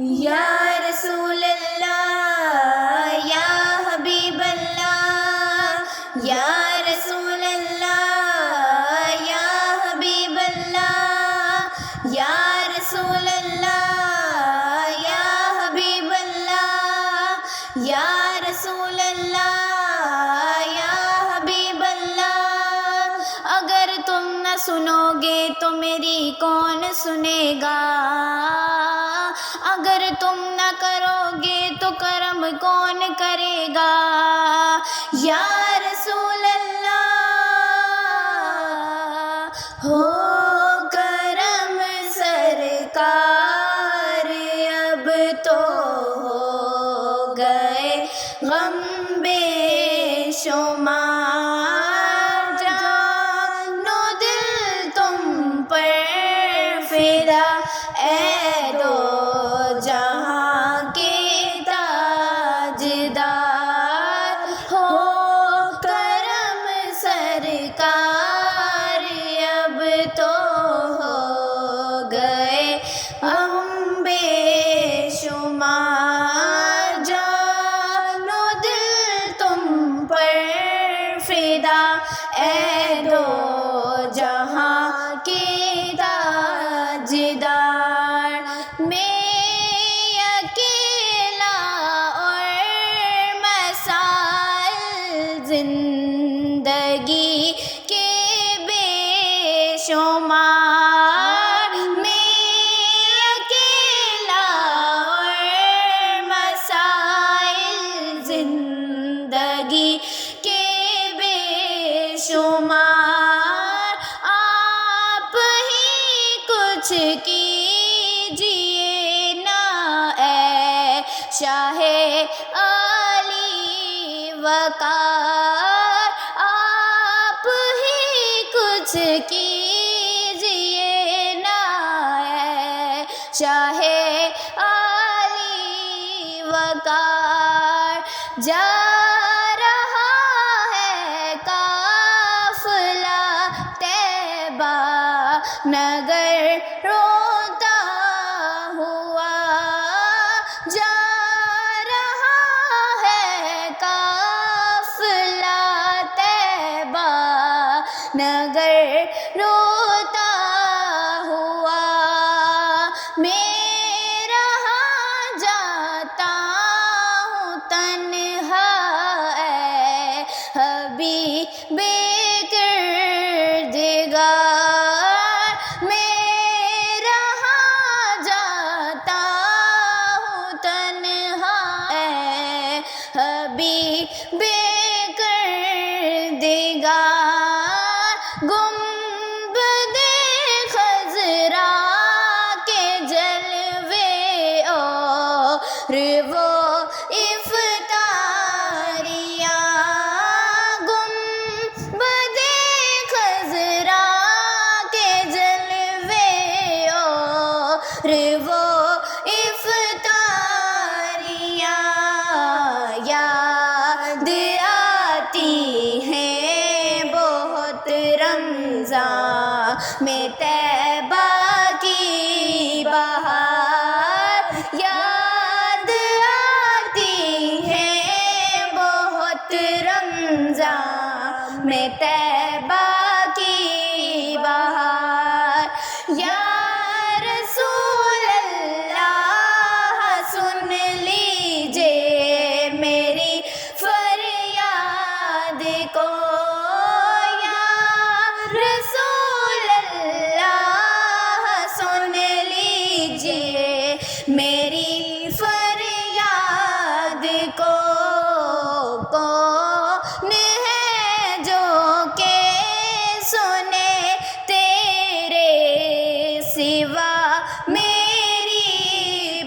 یا رسول اللہ یا حبیب اللہ یا رسول اللہ یا حبیب اللہ یا رسول اللہ یا حبیب اللہ یا رسول اللہ یا حبیب اللہ. اگر تم نہ سنو گے تو میری کون سنے گا، اگر تم نہ کرو گے تو کرم کون کرے گا. یا رسول اللہ ہو کرم سرکار، اب تو ہو گئے غم بے شمار. جان و دل تم پر فدا اے دو جہاں کے تاجدار. ہو کرم سرکار، اب تو ہو گئے غم بے شمار. جان و دل تم پر فدا اے دو جہاں کے تاجدار. میں اکیلا اور مسائل زندگی کے بے شمار. میں اکیلا اور مسائل زندگی کے بے شمار. آپ ہی کچھ کیجئے نا اے شاہ عالی وقار. آپ ہی کچھ کیجئے نا اے شاہ عالی وقار. جا رہا ہے قافلہ طیبہ نگر روتا ہوا. جا رہا ہے قافلہ طیبہ نگر روتا ہوا. میں رہا جاتا ہوں تنہا اے حبیب کردگار. میں رہا جاتا ہوں تنہا اے حبیب کردگار. گنبد خضرا کے جلوے اور وہ افطاریاں. گنبد خضرا کے جلوے اور وہ افطاریاں. یاد آتی ہیں بہت رمضان میں طیبہ کی بہار. یاد آتی ہیں بہت رمضان میں طیبہ کی بہار. یا رسول اللہ سن لیجئے میری فریاد کو. یا رسول اللہ سن لیجئے میری فریاد کو. کون ہے جو کہ سنے تیرے سوا میری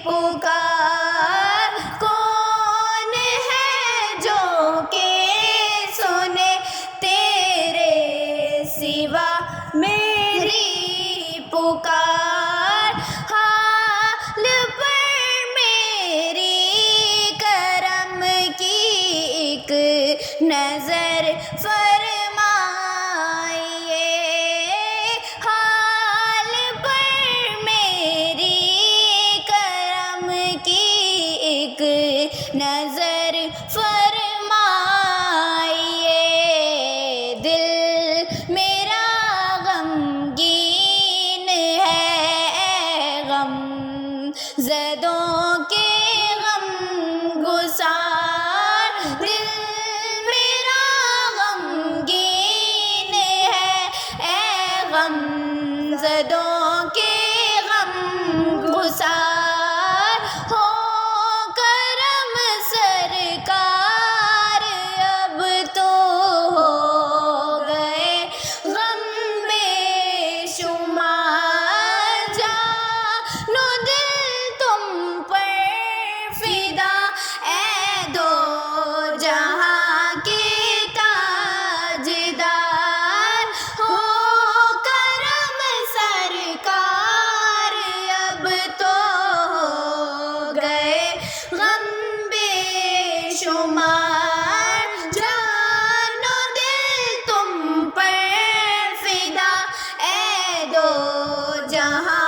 پکار. کون ہے جو کہ سنے تیرے سوا میری پکار. حال پر میری کرم کی ایک نظر فرمائیے. حال پر میری کرم نظر فرمائیے، دل میرا غمگین ہے، غم زدوں کے غم گسار، دل میرا غمگین ہے، اے غم زدوں کے غم گسار، ہو کرم سرکار اب تو ہو گئے غم بے شمار، جانو دل تم پر فدا، اے دو جہاں کے تاجدار، ہو کرم سرکار اب تو ہو گئے غم بے شمار، جانو دل تم پر فدا، اے دو جہاں